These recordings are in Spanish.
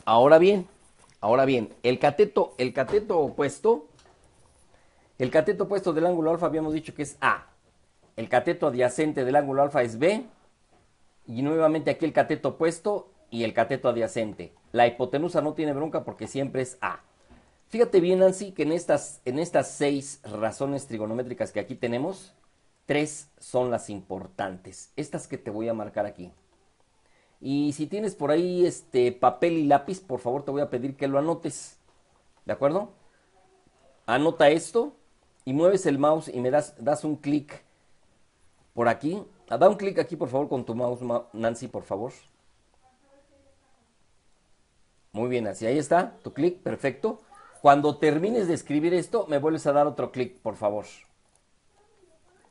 ahora bien, el cateto opuesto del ángulo alfa habíamos dicho que es A. El cateto adyacente del ángulo alfa es B. Y nuevamente aquí el cateto opuesto y el cateto adyacente. La hipotenusa no tiene bronca porque siempre es A. Fíjate bien, Nancy, que en estas 6 razones trigonométricas que aquí tenemos, 3 son las importantes. Estas que te voy a marcar aquí. Y si tienes por ahí papel y lápiz, por favor te voy a pedir que lo anotes. ¿De acuerdo? Anota esto y mueves el mouse y me das un clic por aquí. Da un clic aquí, por favor, con tu mouse, Nancy, por favor. Muy bien, así, ahí está, tu clic, perfecto. Cuando termines de escribir esto, me vuelves a dar otro clic, por favor.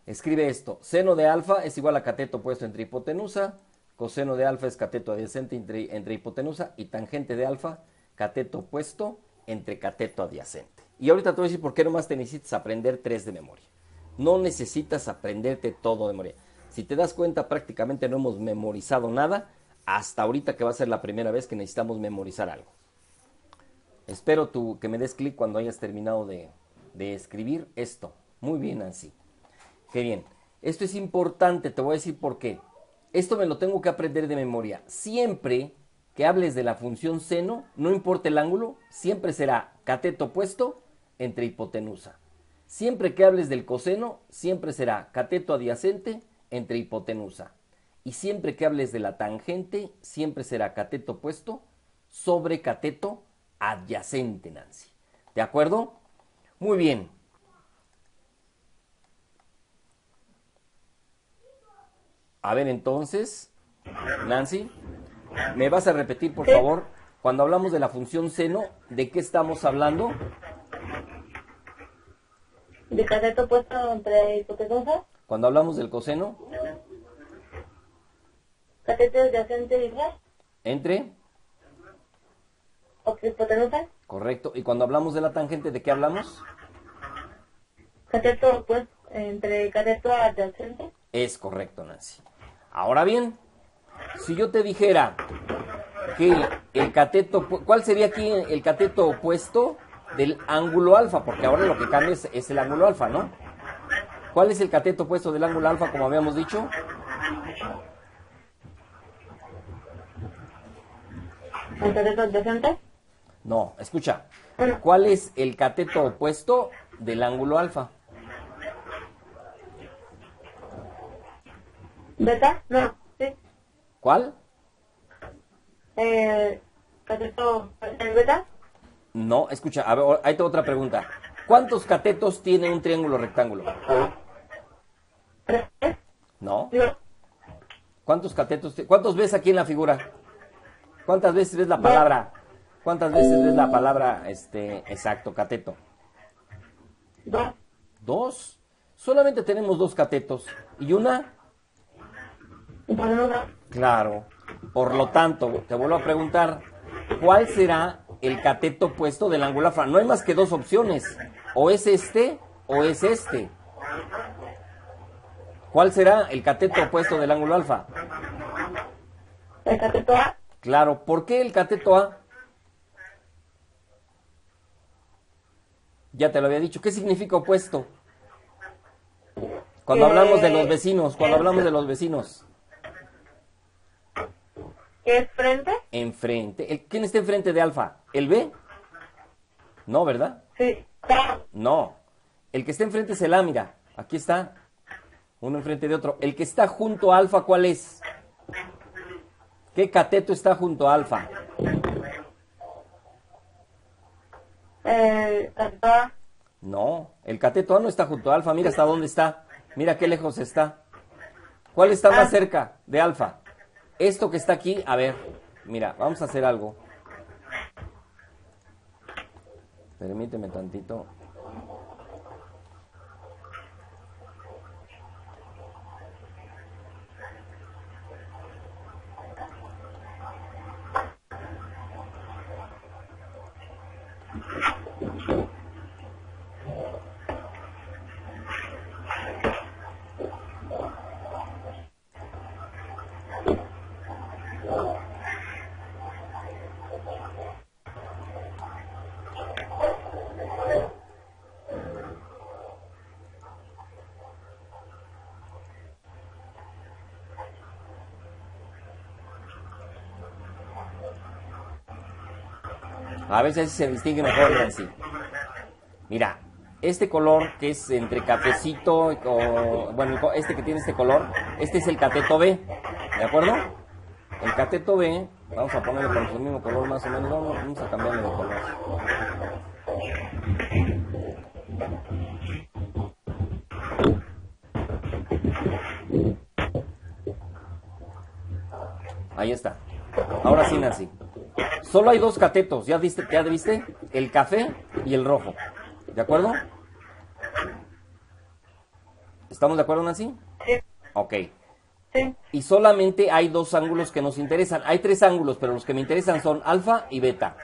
Escribe esto. Seno de alfa es igual a cateto opuesto entre hipotenusa. Coseno de alfa es cateto adyacente entre hipotenusa. Y tangente de alfa, cateto opuesto entre cateto adyacente. Y ahorita te voy a decir por qué nomás te necesitas aprender 3 de memoria. No necesitas aprenderte todo de memoria. Si te das cuenta, prácticamente no hemos memorizado nada hasta ahorita, que va a ser la primera vez que necesitamos memorizar algo. Espero que me des clic cuando hayas terminado de escribir esto. Muy bien, Nancy. Qué bien. Esto es importante, te voy a decir por qué. Esto me lo tengo que aprender de memoria. Siempre que hables de la función seno, no importa el ángulo, siempre será cateto opuesto entre hipotenusa. Siempre que hables del coseno, siempre será cateto adyacente entre hipotenusa. Y siempre que hables de la tangente, siempre será cateto opuesto sobre cateto adyacente, Nancy. ¿De acuerdo? Muy bien. A ver, entonces, Nancy, ¿me vas a repetir, por favor, cuando hablamos de la función seno, de qué estamos hablando? ¿De cateto opuesto entre hipotenusa? Cuando hablamos del coseno, ¿Cateto adyacente igual? ¿entre? ¿O hipotenusa? Correcto. ¿Y cuando hablamos de la tangente, de qué hablamos? ¿Cateto opuesto entre cateto adyacente? Es correcto, Nancy. Ahora bien, si yo te dijera que el cateto, ¿cuál sería aquí el cateto opuesto del ángulo alfa? Porque ahora lo que cambia es el ángulo alfa, ¿no? ¿Cuál es el cateto opuesto del ángulo alfa, como habíamos dicho? ¿El cateto adyacente? No, escucha. ¿Cuál es el cateto opuesto del ángulo alfa? ¿Beta? No, sí. ¿Cuál? ¿Cateto el beta? No, escucha, a ver, ahí tengo otra pregunta. ¿Cuántos catetos tiene un triángulo rectángulo? ¿3? No. ¿No? ¿Cuántos catetos? ¿Cuántos ves aquí en la figura? ¿Cuántas veces ves la palabra? ¿Cuántas veces ves la palabra, exacto, cateto? 2. 2. Solamente tenemos 2 catetos. ¿Y una? Hipotenusa. Claro. Por lo tanto, te vuelvo a preguntar, ¿cuál será el cateto opuesto del ángulo alfa? No hay más que 2 opciones. O es este o es este. ¿Cuál será el cateto opuesto del ángulo alfa? ¿El cateto A? Claro. ¿Por qué el cateto A? Ya te lo había dicho. ¿Qué significa opuesto? Cuando hablamos de los vecinos, ¿Qué es frente? Enfrente. ¿Quién está enfrente de alfa? ¿El B? No, ¿verdad? Sí. No. El que está enfrente es el A, mira. Aquí está. Uno enfrente de otro. El que está junto a alfa, ¿cuál es? ¿Qué cateto está junto a alfa? ¿Cateto A? No. El cateto A no está junto a alfa. Mira hasta dónde está. Mira qué lejos está. ¿Cuál está más cerca de alfa? Esto que está aquí, a ver, mira, vamos a hacer algo. Permíteme tantito. A ver si así se distingue mejor, Nancy. Mira, este color que es entre cafecito, bueno, este que tiene este color, este es el cateto B, ¿de acuerdo? El cateto B, vamos a ponerle con su mismo color más o menos, vamos a cambiarle de color. Ahí está. Ahora sí, Nancy. Solo hay dos catetos, ¿ya viste? El café y el rojo. ¿De acuerdo? ¿Estamos de acuerdo, Nancy? Sí. Ok. Sí. Y solamente hay dos ángulos que nos interesan. Hay tres ángulos, pero los que me interesan son alfa y beta.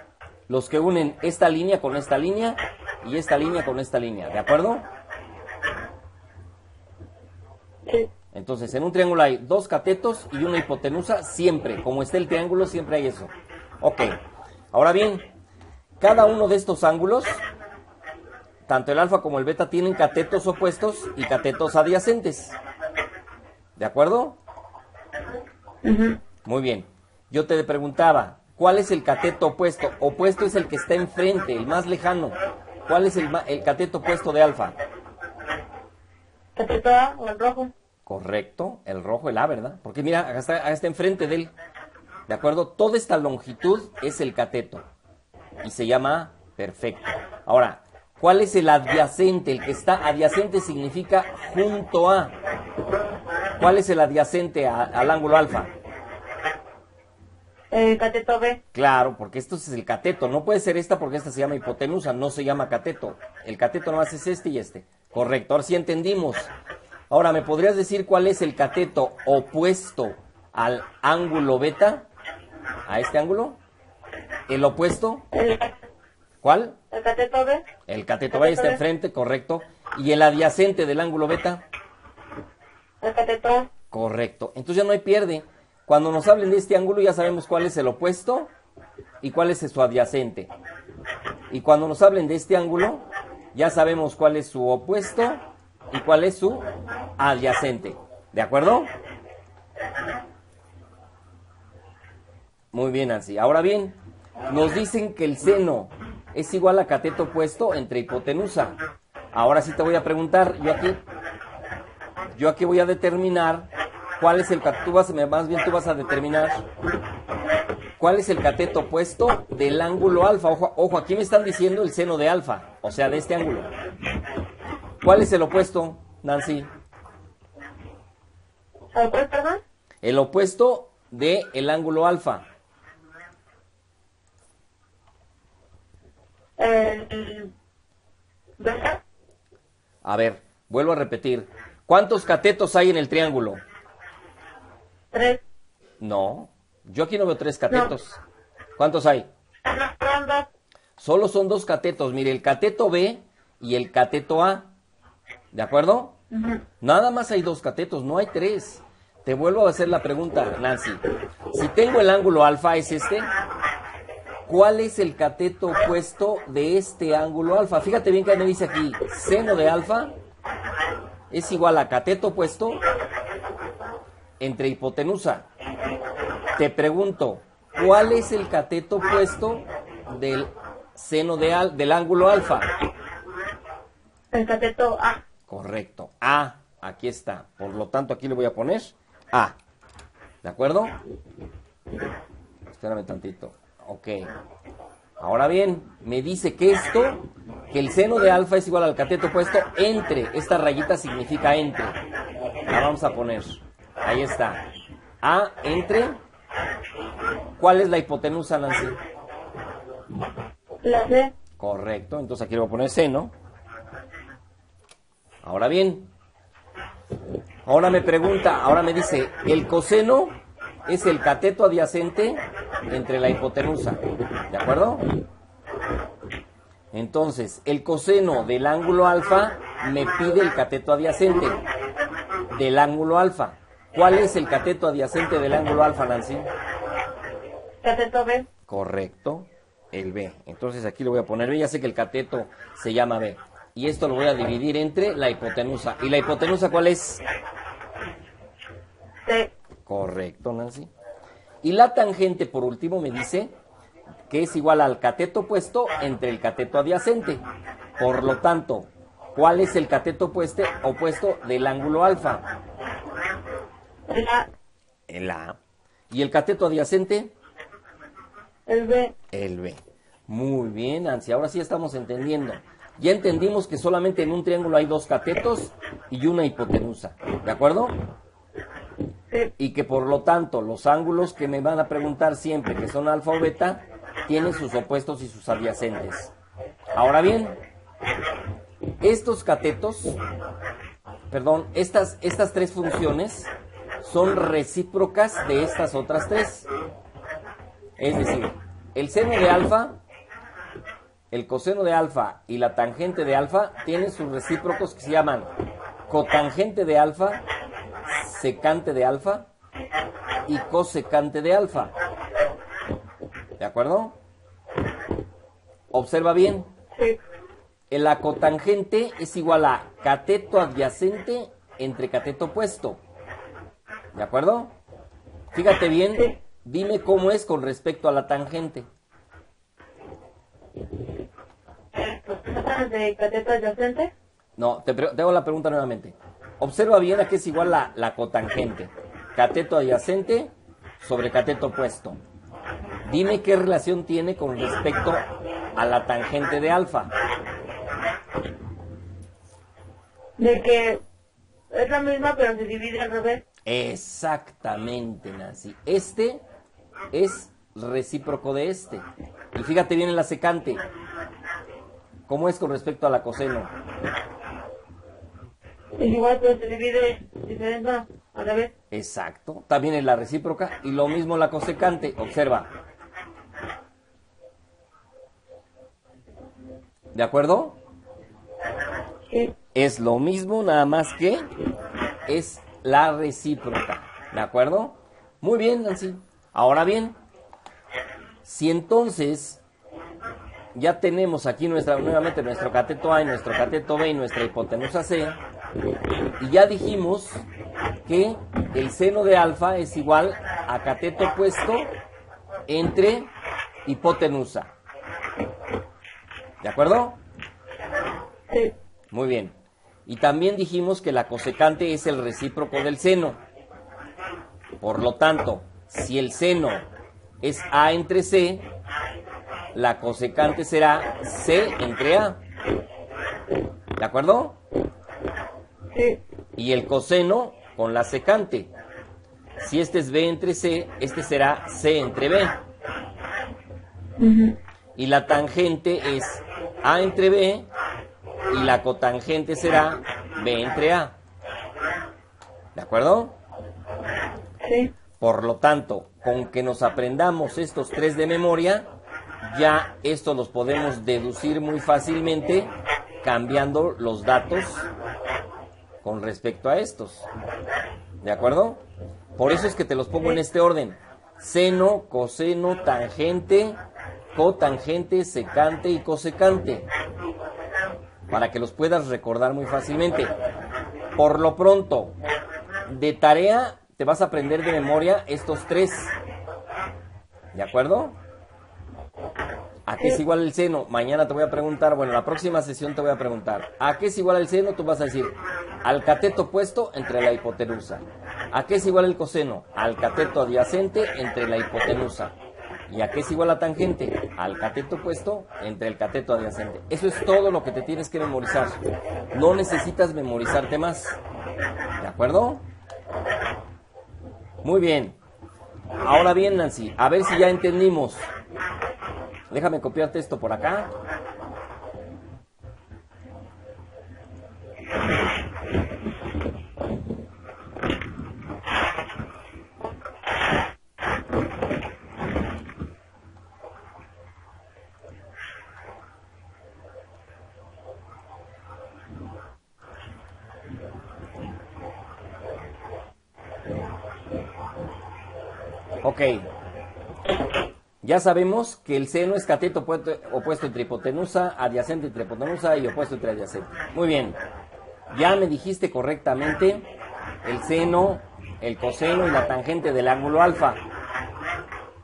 Los que unen esta línea con esta línea y esta línea con esta línea. ¿De acuerdo? Sí. Entonces, en un triángulo hay dos catetos y una hipotenusa siempre. Como esté el triángulo, siempre hay eso. Ok. Ahora bien, cada uno de estos ángulos, tanto el alfa como el beta, tienen catetos opuestos y catetos adyacentes. ¿De acuerdo? Ujú. Muy bien. Yo te preguntaba, ¿cuál es el cateto opuesto? Opuesto es el que está enfrente, el más lejano. ¿Cuál es el cateto opuesto de alfa? Cateto A o el rojo. Correcto, el rojo, el A, ¿verdad? Porque mira, acá está enfrente de él. ¿De acuerdo? Toda esta longitud es el cateto. Y se llama A. Perfecto. Ahora, ¿cuál es el adyacente? El que está adyacente significa junto a. ¿Cuál es el adyacente al ángulo alfa? Cateto B. Claro, porque esto es el cateto. No puede ser esta porque esta se llama hipotenusa, no se llama cateto. El cateto nomás es este y este. Correcto, ahora sí entendimos. Ahora, ¿me podrías decir cuál es el cateto opuesto al ángulo beta? ¿A este ángulo? ¿El opuesto? ¿Cuál? El cateto B. El cateto B está enfrente, correcto. ¿Y el adyacente del ángulo beta? El cateto A. Correcto. Entonces ya no hay pierde. Cuando nos hablen de este ángulo ya sabemos cuál es el opuesto y cuál es su adyacente. Y cuando nos hablen de este ángulo ya sabemos cuál es su opuesto y cuál es su adyacente. ¿De acuerdo? Muy bien, Nancy. Ahora bien, nos dicen que el seno es igual a cateto opuesto entre hipotenusa. Ahora sí te voy a preguntar, yo aquí voy a determinar cuál es el cateto, tú vas a determinar cuál es el cateto opuesto del ángulo alfa. Ojo, aquí me están diciendo el seno de alfa, o sea, de este ángulo. ¿Cuál es el opuesto, Nancy? ¿Perdón? El opuesto del ángulo alfa. ¿Beta? A ver, vuelvo a repetir. ¿Cuántos catetos hay en el triángulo? 3. No, yo aquí no veo 3 catetos. ¿Cuántos hay? Son 2. Solo son 2 catetos. Mire, el cateto B y el cateto A. ¿De acuerdo? Ujú. Nada más hay 2 catetos, no hay 3. Te vuelvo a hacer la pregunta, Nancy. Si tengo el ángulo alfa, es este. ¿Cuál es el cateto opuesto de este ángulo alfa? Fíjate bien que me dice aquí, seno de alfa es igual a cateto opuesto entre hipotenusa. Te pregunto, ¿cuál es el cateto opuesto del seno del ángulo alfa? El cateto A. Correcto, A, aquí está. Por lo tanto, aquí le voy a poner A. ¿De acuerdo? Espérame tantito. Ok. Ahora bien, me dice que el seno de alfa es igual al cateto opuesto entre. Esta rayita significa entre. La vamos a poner. Ahí está. A entre. ¿Cuál es la hipotenusa, Nancy? La C. Correcto, entonces aquí le voy a poner seno. Ahora bien, ahora me dice, el coseno es el cateto adyacente entre la hipotenusa, ¿de acuerdo? Entonces, el coseno del ángulo alfa me pide el cateto adyacente del ángulo alfa. ¿Cuál es el cateto adyacente del ángulo alfa, Nancy? Cateto B. Correcto, el B. Entonces aquí le voy a poner B, ya sé que el cateto se llama B. Y esto lo voy a dividir entre la hipotenusa. ¿Y la hipotenusa cuál es? C. Correcto, Nancy. Y la tangente, por último, me dice que es igual al cateto opuesto entre el cateto adyacente. Por lo tanto, ¿cuál es el cateto opuesto del ángulo alfa? El A. El A. ¿Y el cateto adyacente? El B. El B. Muy bien, Nancy, ahora sí estamos entendiendo. Ya entendimos que solamente en un triángulo hay dos catetos y una hipotenusa, ¿de acuerdo? Sí. Y que por lo tanto los ángulos que me van a preguntar siempre, que son alfa o beta, tienen sus opuestos y sus adyacentes. Ahora bien, estos catetos, perdón, estas tres funciones son recíprocas de estas otras tres. Es decir, el seno de alfa, el coseno de alfa y la tangente de alfa tienen sus recíprocos que se llaman cotangente de alfa, secante de alfa y cosecante de alfa. ¿De acuerdo? Observa bien. Sí. La cotangente es igual a cateto adyacente entre cateto opuesto. ¿De acuerdo? Fíjate bien, Sí. dime cómo es con respecto a la tangente. De cateto adyacente. No, te hago la pregunta nuevamente. Observa bien a qué es igual la cotangente. Cateto adyacente sobre cateto opuesto. Dime qué relación tiene con respecto a la tangente de alfa. De que es la misma pero se divide al revés. Exactamente, Nancy. Este es recíproco de este. Y fíjate bien en la secante. ¿Cómo es con respecto a la coseno? Es igual pero se divide diferente al revés. Exacto. También es la recíproca. Y lo mismo la cosecante. Observa. ¿De acuerdo? Sí. Es lo mismo, nada más que es la recíproca. ¿De acuerdo? Muy bien, Nancy. Ahora bien, si entonces ya tenemos aquí nuevamente nuestro cateto A y nuestro cateto B y nuestra hipotenusa C, y ya dijimos que el seno de alfa es igual a cateto opuesto entre hipotenusa. ¿De acuerdo? Sí. Muy bien. Y también dijimos que la cosecante es el recíproco del seno. Por lo tanto, si el seno es A entre C, la cosecante será C entre A. ¿De acuerdo? Sí. Y el coseno con la secante. Si este es B entre C, este será C entre B. Ujú. Y la tangente es A entre B y la cotangente será B entre A. ¿De acuerdo? Sí. Por lo tanto, con que nos aprendamos estos tres de memoria, ya estos los podemos deducir muy fácilmente cambiando los datos con respecto a estos. ¿De acuerdo? Por eso es que te los pongo en este orden. Seno, coseno, tangente, cotangente, secante y cosecante. Para que los puedas recordar muy fácilmente. Por lo pronto, de tarea te vas a aprender de memoria estos tres. ¿De acuerdo? ¿A qué es igual el seno? Mañana te voy a preguntar, bueno, la próxima sesión te voy a preguntar, ¿a qué es igual el seno? Tú vas a decir, al cateto opuesto entre la hipotenusa. ¿A qué es igual el coseno? Al cateto adyacente entre la hipotenusa. ¿Y a qué es igual la tangente? Al cateto opuesto entre el cateto adyacente. Eso es todo lo que te tienes que memorizar. No necesitas memorizarte más. ¿De acuerdo? Muy bien. Ahora bien, Nancy, a ver si ya entendimos. Déjame copiarte esto por acá. Ok. Ya sabemos que el seno es cateto opuesto entre hipotenusa, adyacente entre hipotenusa y opuesto entre adyacente. Muy bien. Ya me dijiste correctamente el seno, el coseno y la tangente del ángulo alfa.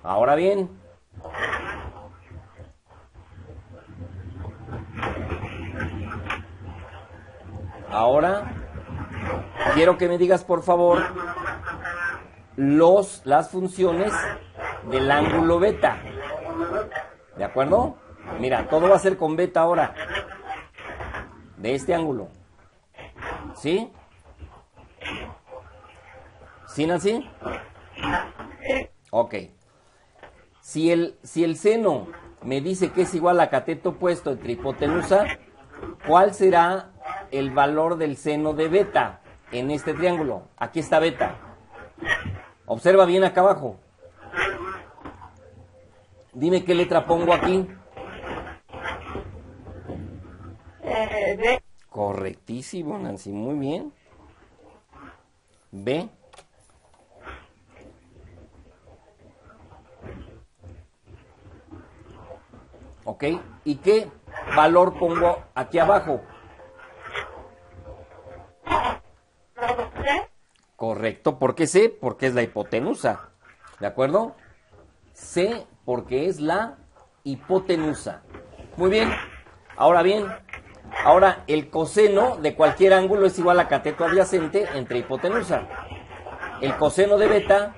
Ahora bien, Ahora, quiero que me digas, por favor, las funciones del ángulo beta. ¿De acuerdo? Mira, todo va a ser con beta ahora. De este ángulo. ¿Sí? ¿Sí, Nancy? Ok. Si el seno me dice que es igual a cateto opuesto entre hipotenusa, ¿cuál será el valor del seno de beta en este triángulo? Aquí está beta. Observa bien acá abajo. Dime qué letra pongo aquí. B. Correctísimo, Nancy, muy bien. B. Ok, ¿y qué valor pongo aquí abajo? C. Correcto, ¿por qué C? Porque es la hipotenusa, ¿de acuerdo? C porque es la hipotenusa. Muy bien, ahora el coseno de cualquier ángulo es igual a cateto adyacente entre hipotenusa. El coseno de beta,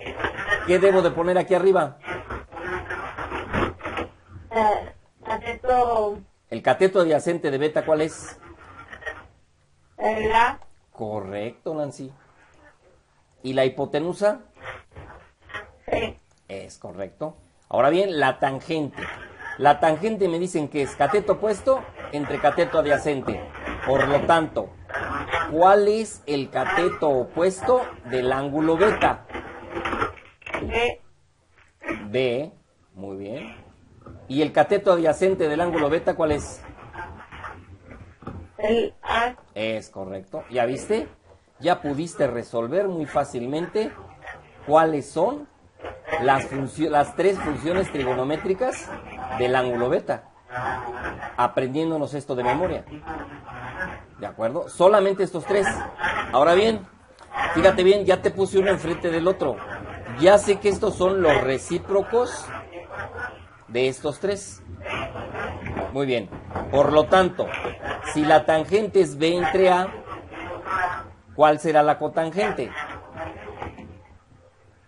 ¿qué debo de poner aquí arriba? Cateto. El cateto adyacente de beta, ¿cuál es? La. Correcto, Nancy. ¿Y la hipotenusa? C. Es correcto. Ahora bien, la tangente. La tangente me dicen que es cateto opuesto entre cateto adyacente. Por lo tanto, ¿cuál es el cateto opuesto del ángulo beta? B. B, muy bien. ¿Y el cateto adyacente del ángulo beta cuál es? El A. Es correcto. ¿Ya viste? Ya pudiste resolver muy fácilmente cuáles son las tres funciones trigonométricas del ángulo beta, aprendiéndonos esto de memoria. ¿De acuerdo? Solamente estos tres. Ahora bien, fíjate bien, ya te puse uno enfrente del otro. Ya sé que estos son los recíprocos de estos tres. Muy bien. Por lo tanto, si la tangente es B entre A, ¿cuál será la cotangente?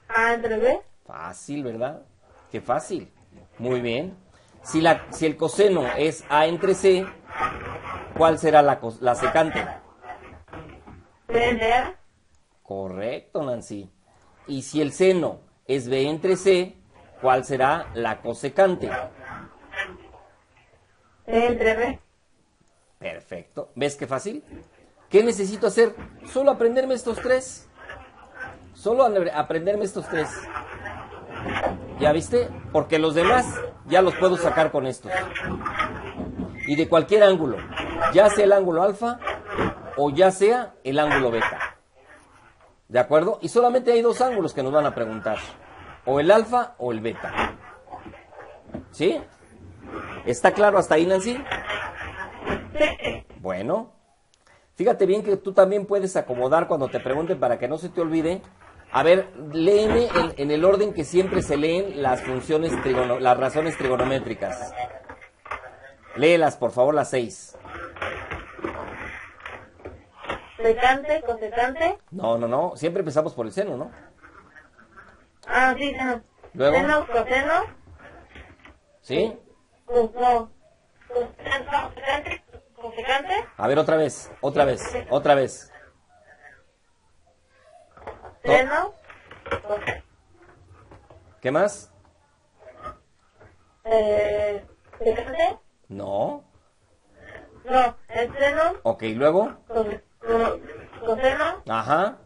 A entre B. Fácil, ¿verdad? Qué fácil. Muy bien. Si el coseno es A entre C, ¿cuál será la secante? B entre A. Correcto, Nancy. Y si el seno es B entre C, ¿cuál será la cosecante? C entre B. Perfecto. ¿Ves qué fácil? ¿Qué necesito hacer? Solo aprenderme estos tres. Solo aprenderme estos tres. ¿Ya viste? Porque los demás ya los puedo sacar con estos. Y de cualquier ángulo. Ya sea el ángulo alfa o ya sea el ángulo beta. ¿De acuerdo? Y solamente hay dos ángulos que nos van a preguntar. O el alfa o el beta. ¿Sí? ¿Está claro hasta ahí, Nancy? Bueno. Fíjate bien que tú también puedes acomodar cuando te pregunten para que no se te olvide. A ver, léeme en el orden que siempre se leen las funciones las razones trigonométricas. Léelas, por favor, las 6. Secante, cosecante. No. Siempre empezamos por el seno, ¿no? Ah, sí, seno. Luego. Seno, coseno. ¿Sí? Coseno, cosecante. A ver, otra vez. Seno. ¿Qué más? Secante. No. No, el seno. Ok, luego. Coseno. Ajá.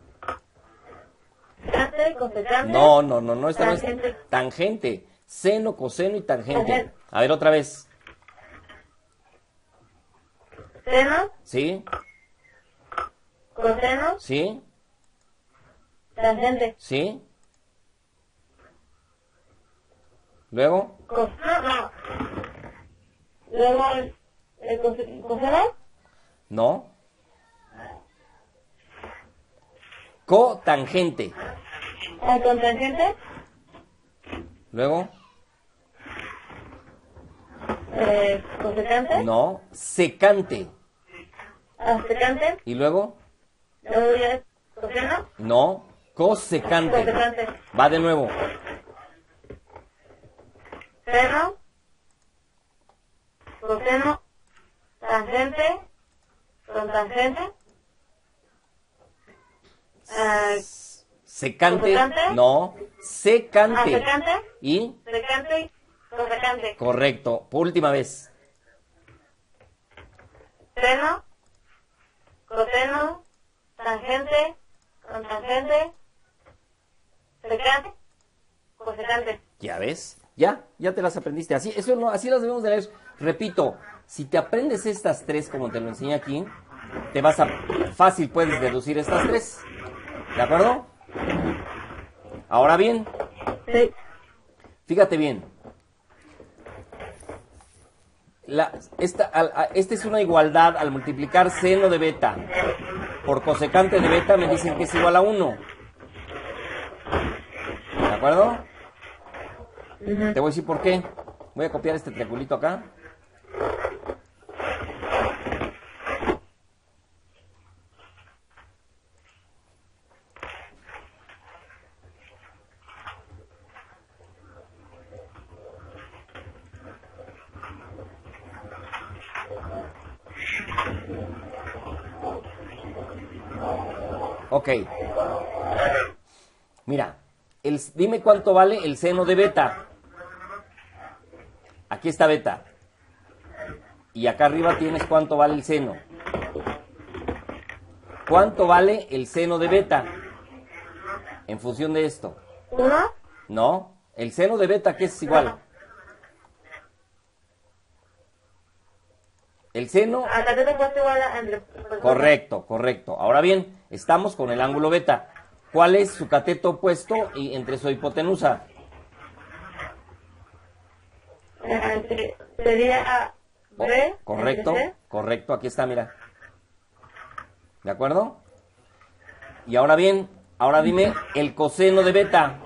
Secante, cosecante. No, esta no es Tangente. tangente. Seno, coseno y tangente. Tangente. A ver, otra vez. Seno. ¿Sí? Coseno. ¿Sí? Tangente. ¿Sí? Luego. No. Luego el coseno. No. Cotangente. Con tangente. Luego. Cosecante. No. Secante. secante. Y luego, Luego ya es coseno. no, cosecante. Cosecante. Va de nuevo. Seno. Coseno. Tangente. Con tangente. Secante. ¿Cosecante? No, secante. Secante. Y, Secante y cosecante. correcto. Por última vez. Seno. Coseno. Tangente. Con tangente. Secante. Cosecante. ¿Ya ves? Ya te las aprendiste. Así, eso no, así las debemos de leer. Repito, si te aprendes estas tres como te lo enseñé aquí, fácil puedes deducir estas tres. ¿De acuerdo? Ahora bien, Sí. fíjate bien. Esta es una igualdad al multiplicar seno de beta por cosecante de beta, me dicen que es igual a 1. ¿De acuerdo? Te voy a decir por qué. Voy a copiar este triangulito acá. Ok. Mira, dime cuánto vale el seno de beta. Aquí está beta. Y acá arriba tienes cuánto vale el seno. ¿Cuánto vale el seno de beta? En función de esto. 1. No, el seno de beta, ¿qué es igual? El seno... A cateto puesto igual a entre... Correcto. Ahora bien, estamos con el ángulo beta. ¿Cuál es su cateto opuesto y entre su hipotenusa? Sería B. Correcto, entre C. correcto, aquí está, mira. ¿De acuerdo? Y ahora bien, ahora dime el coseno de beta.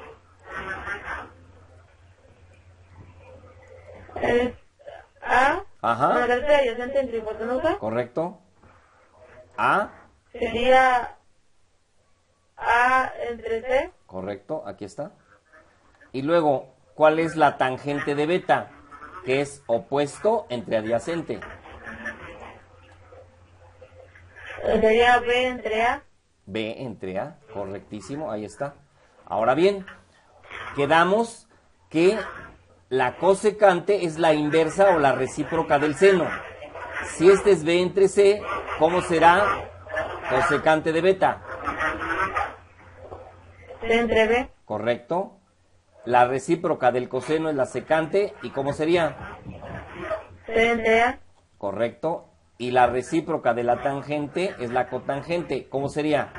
Es A. Ajá. Una cateto adyacente entre hipotenusa. Correcto. A, Sería A entre C. correcto, aquí está. Y luego, ¿cuál es la tangente de beta? Que es opuesto entre adyacente. Sería B entre A. B entre A, correctísimo, ahí está. Ahora bien, quedamos que la cosecante es la inversa o la recíproca del seno. Si este es B entre C, ¿cómo será cosecante de beta? C entre B. Correcto. La recíproca del coseno es la secante, ¿y cómo sería? C entre A. Correcto. Y la recíproca de la tangente es la cotangente, ¿cómo sería?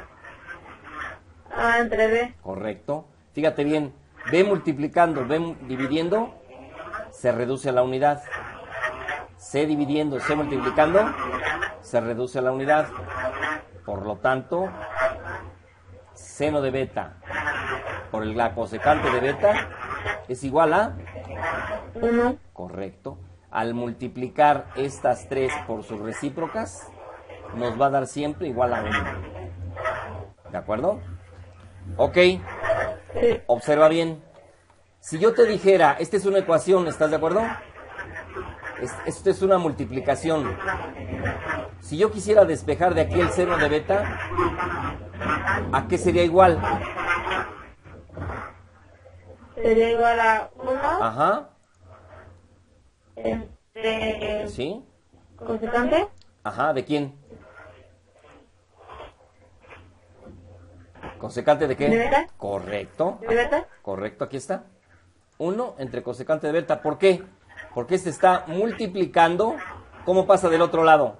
A entre B. Correcto. Fíjate bien, B multiplicando, B dividiendo, se reduce a la unidad. C dividiendo, C multiplicando, se reduce a la unidad. Por lo tanto, seno de beta por la cosecante de beta es igual a... 1. Correcto. Al multiplicar estas tres por sus recíprocas, nos va a dar siempre igual a 1. ¿De acuerdo? Ok. Sí. Observa bien. Si yo te dijera, esta es una ecuación, ¿estás de acuerdo? Esto es una multiplicación. Si yo quisiera despejar de aquí el seno de beta, ¿a qué sería igual? Sería igual a 1 Ajá. entre ¿Sí? cosecante. Ajá, ¿de quién? ¿Cosecante de qué? ¿De beta? Correcto. ¿De beta? Correcto, aquí está. 1 entre cosecante de beta. ¿Por qué? Porque este está multiplicando. ¿Cómo pasa del otro lado?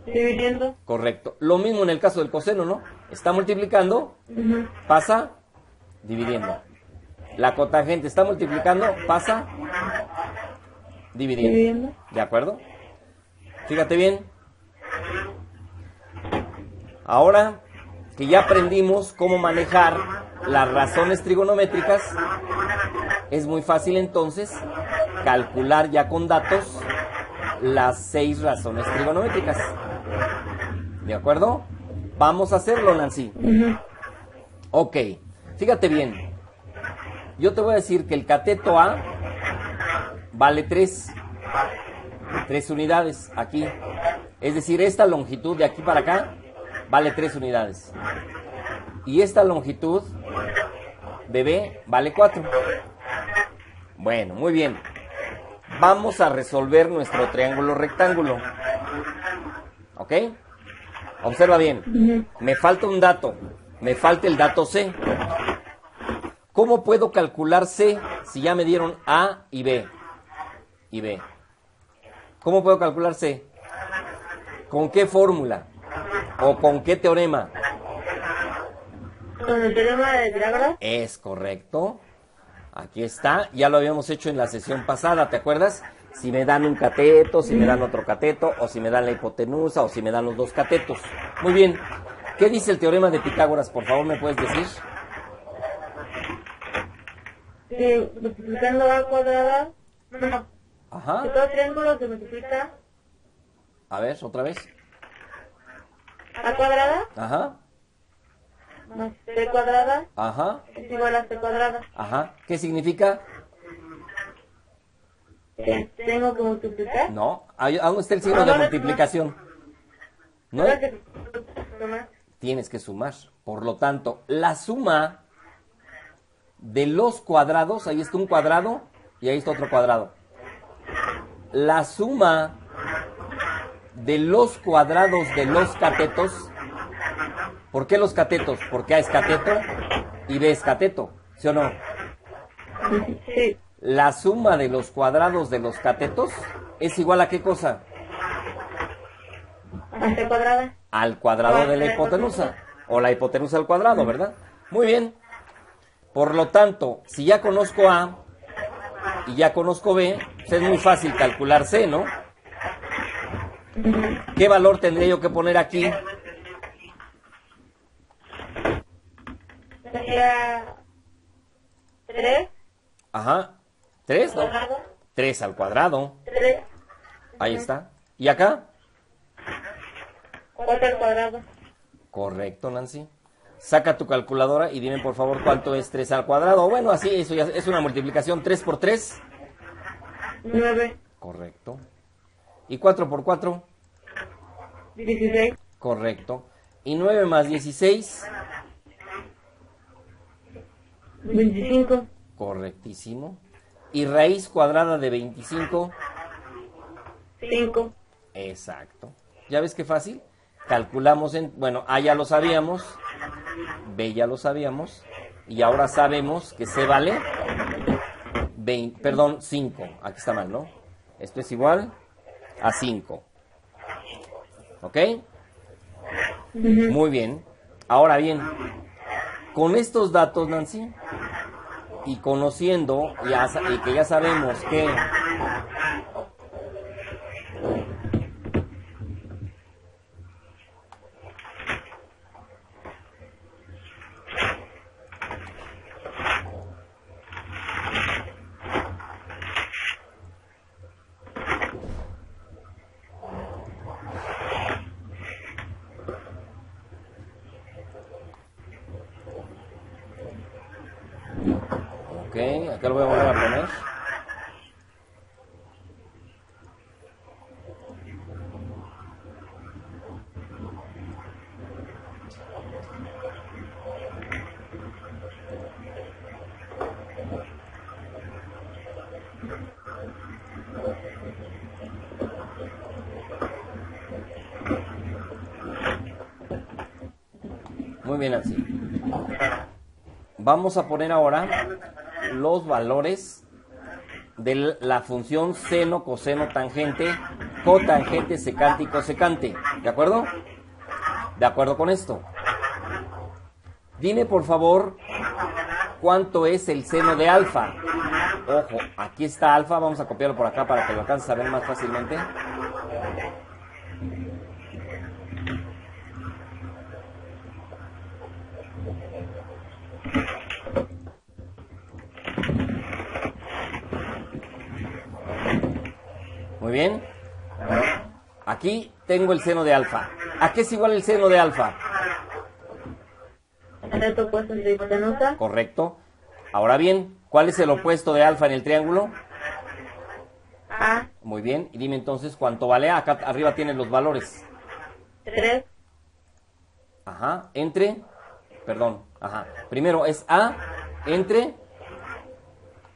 Dividiendo. Correcto. Lo mismo en el caso del coseno, ¿no? Está multiplicando, Ujú. pasa dividiendo. La cotangente está multiplicando, pasa dividiendo. Dividiendo. ¿De acuerdo? Fíjate bien. Ahora que ya aprendimos cómo manejar las razones trigonométricas, es muy fácil entonces calcular ya con datos las 6 razones trigonométricas. ¿De acuerdo? Vamos a hacerlo, Nancy. Ok, fíjate bien. Yo te voy a decir que el cateto A vale 3 unidades aquí. Es decir, esta longitud de aquí para acá vale 3 unidades. Y esta longitud de B vale 4. Bueno, muy bien. Vamos a resolver nuestro triángulo rectángulo. ¿Ok? Observa bien. Me falta un dato. Me falta el dato C. ¿Cómo puedo calcular C si ya me dieron A y B? ¿Cómo puedo calcular C? ¿Con qué fórmula? ¿O con qué teorema? ¿Con el teorema de Pitágoras? Es correcto. Aquí está. Ya lo habíamos hecho en la sesión pasada, ¿te acuerdas? Si me dan un cateto, si me dan otro cateto, o si me dan la hipotenusa, o si me dan los dos catetos. Muy bien. ¿Qué dice el teorema de Pitágoras? Por favor, ¿me puedes decir? Que multiplicando A cuadrada, no, Ajá. que todo triángulo se multiplica A ver, otra vez. A cuadrada Ajá. más C cuadrada Ajá. es igual a C cuadrada. Ajá. ¿Qué significa? Que tengo que multiplicar. No. ¿Aún está el signo de multiplicación? No. Tienes que sumar. Por lo tanto, la suma de los cuadrados, ahí está un cuadrado y ahí está otro cuadrado. La suma de los cuadrados de los catetos. ¿Por qué los catetos? Porque A es cateto y B es cateto, ¿sí o no? Sí. La suma de los cuadrados de los catetos es igual a ¿qué cosa? A C cuadrada. Al cuadrado de la hipotenusa. O la hipotenusa al cuadrado, ¿verdad? Muy bien. Por lo tanto, si ya conozco A y ya conozco B, pues es muy fácil calcular C, ¿no? ¿Qué valor tendría yo que poner aquí? Sería 3 Ajá. 3, ¿no? cuadrado. 3 al cuadrado. 3. Ahí está. ¿Y acá? 4 al cuadrado. Correcto, Nancy. Saca tu calculadora y dime por favor cuánto es 3 al cuadrado. Bueno, así, eso ya es una multiplicación. 3 por 3. 9. Correcto. ¿Y 4 por 4? 16. Correcto. ¿Y 9 más 16? 25. Correctísimo. ¿Y raíz cuadrada de 25? 5. Exacto. ¿Ya ves qué fácil? Calculamos en... Bueno, A ya lo sabíamos. B ya lo sabíamos. Y ahora sabemos que C vale 5. Aquí está mal, ¿no? Esto es igual a 5. ¿Ok? Muy bien. Ahora bien, con estos datos, Nancy, y conociendo, y que ya sabemos que ok, acá lo voy a volver a poner. Muy bien, así. Vamos a poner ahora los valores de la función seno, coseno, tangente, cotangente, secante y cosecante. ¿De acuerdo? ¿De acuerdo con esto? Dime, por favor, cuánto es el seno de alfa. Ojo, aquí está alfa. Vamos a copiarlo por acá para que lo alcances a ver más fácilmente. Muy bien. Aquí tengo el seno de alfa. ¿A qué es igual el seno de alfa? Cateto opuesto entre hipotenusa. Correcto. Ahora bien, ¿cuál es el opuesto de alfa en el triángulo? A. Muy bien. Y dime entonces cuánto vale A. Acá arriba tienes los valores. 3. Ajá. Entre. Perdón. Ajá. Primero es A entre.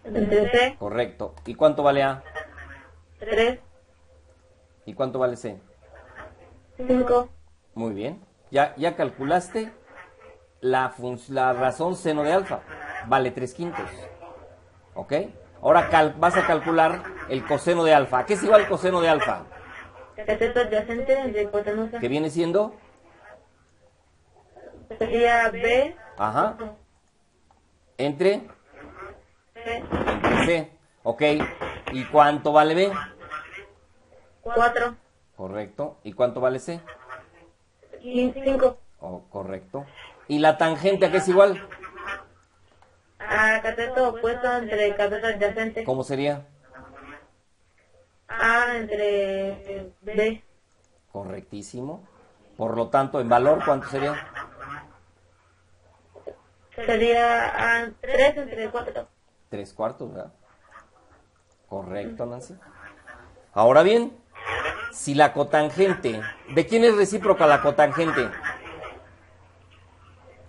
Entre C. Correcto. ¿Y cuánto vale A? 3. ¿Y cuánto vale C? 5. Muy bien. Ya calculaste la razón seno de alfa. Vale 3/5. ¿Ok? Ahora vas a calcular el coseno de alfa. ¿A qué es igual el coseno de alfa? Cateto adyacente entre hipotenusa. ¿Qué viene siendo? Sería B. Ajá. Entre C. Ok. ¿Y cuánto vale B? 4. Correcto. ¿Y cuánto vale C? 5. Oh, correcto. ¿Y la tangente a qué es igual? A cateto opuesto entre cateto adyacente. ¿Cómo sería? A entre B. Correctísimo. Por lo tanto, en valor, ¿cuánto sería? Sería A 3 entre 4. 3/4, ¿verdad? Correcto, Nancy. Ahora bien, si la cotangente, ¿de quién es recíproca la cotangente?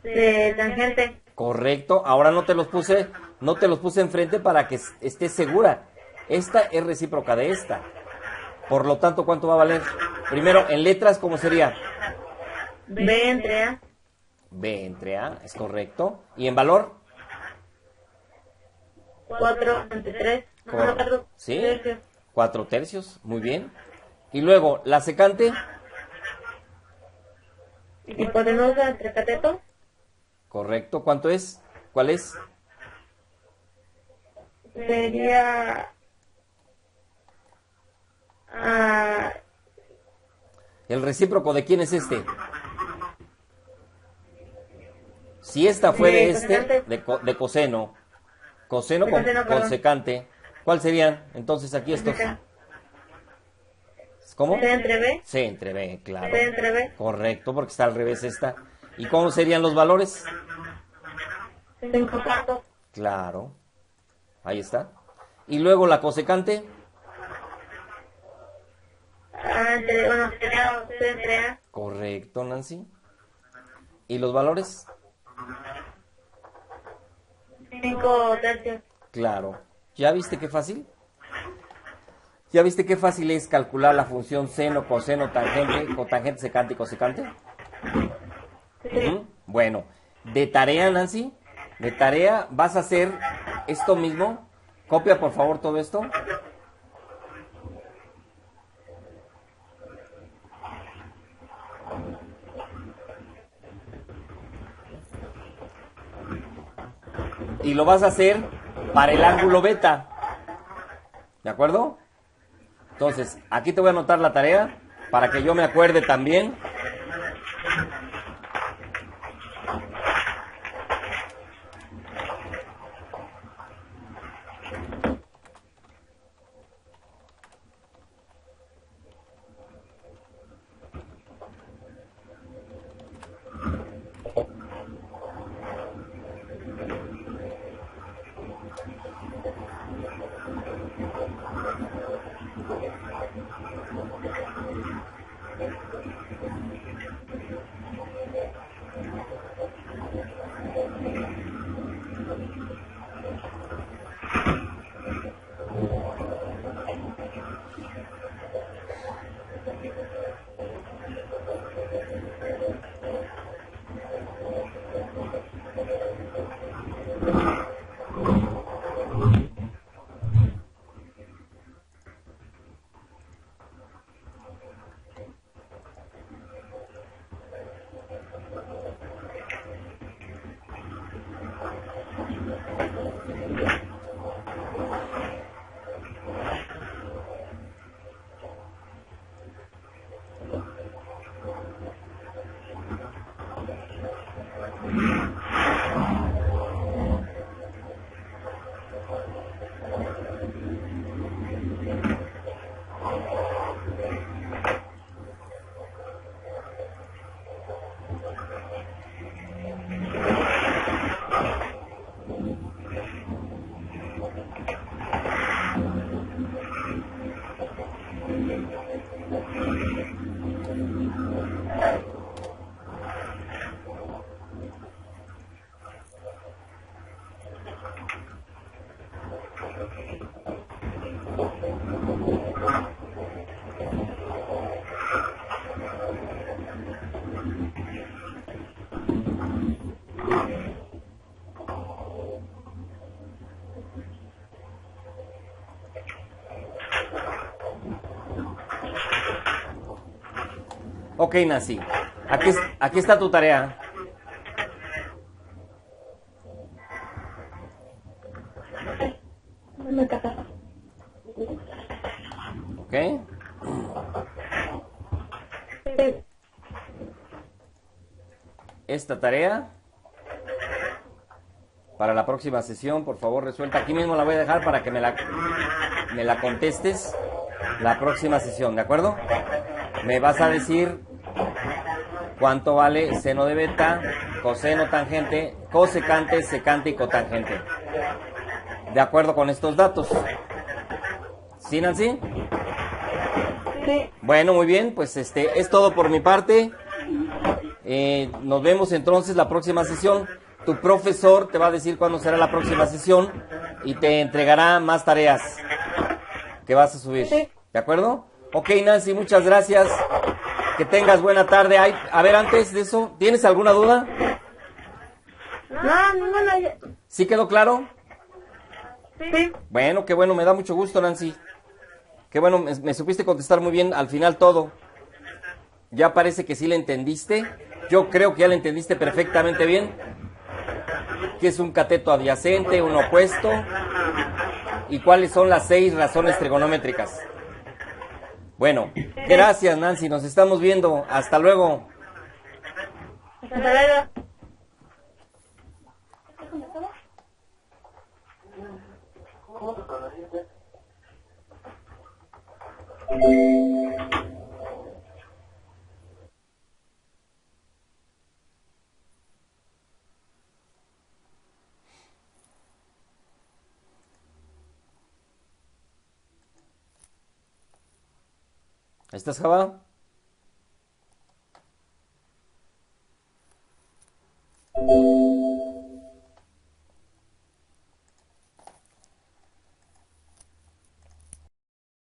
De tangente. Correcto. Ahora no te los puse enfrente para que estés segura. Esta es recíproca de esta. Por lo tanto, ¿cuánto va a valer? Primero, en letras, ¿cómo sería? B entre A. B entre A, es correcto. ¿Y en valor? 4 entre 3. ¿Sí? 4/3, muy bien. Y luego, la secante. Hipotenusa entre cateto. Correcto. ¿Cuánto es? ¿Cuál es? Sería ¿El recíproco de quién es este? Si esta fue de este, de coseno. Coseno con secante. ¿Cuál serían entonces aquí estos? ¿Cómo? C entre B. C entre B, claro. C entre B. Correcto, porque está al revés esta. ¿Y cómo serían los valores? 5/4. Claro. Ahí está. Y luego la cosecante. Sería C entre A. Correcto, Nancy. ¿Y los valores? 5/3. Claro. ¿Ya viste qué fácil? ¿Ya viste qué fácil es calcular la función seno, coseno, tangente, cotangente, secante y cosecante? Sí. Bueno, de tarea, Nancy, de tarea vas a hacer esto mismo. Copia, por favor, todo esto. Y lo vas a hacer para el ángulo beta. ¿De acuerdo? Entonces, aquí te voy a anotar la tarea para que yo me acuerde también. Ok, Nancy, aquí está tu tarea. Ok. Esta tarea, para la próxima sesión, por favor, resuelta. Aquí mismo la voy a dejar para que me la contestes la próxima sesión, ¿de acuerdo? Me vas a decir cuánto vale seno de beta, coseno tangente, cosecante, secante y cotangente. De acuerdo con estos datos. ¿Sí, Nancy? Sí. Bueno, muy bien, pues es todo por mi parte. Nos vemos entonces la próxima sesión. Tu profesor te va a decir cuándo será la próxima sesión y te entregará más tareas que vas a subir. Sí. ¿De acuerdo? Ok, Nancy, muchas gracias. Que tengas buena tarde. Ay, a ver, antes de eso, ¿tienes alguna duda? No, ninguna. ¿Sí quedó claro? Sí. Bueno, qué bueno, me da mucho gusto, Nancy. Qué bueno, me supiste contestar muy bien al final todo. Ya parece que sí le entendiste. Yo creo que ya le entendiste perfectamente bien. ¿Qué es un cateto adyacente, un opuesto? ¿Y cuáles son las 6 razones trigonométricas? Bueno, gracias, Nancy. Nos estamos viendo. Hasta luego. Hasta luego. ¿Estás, Java?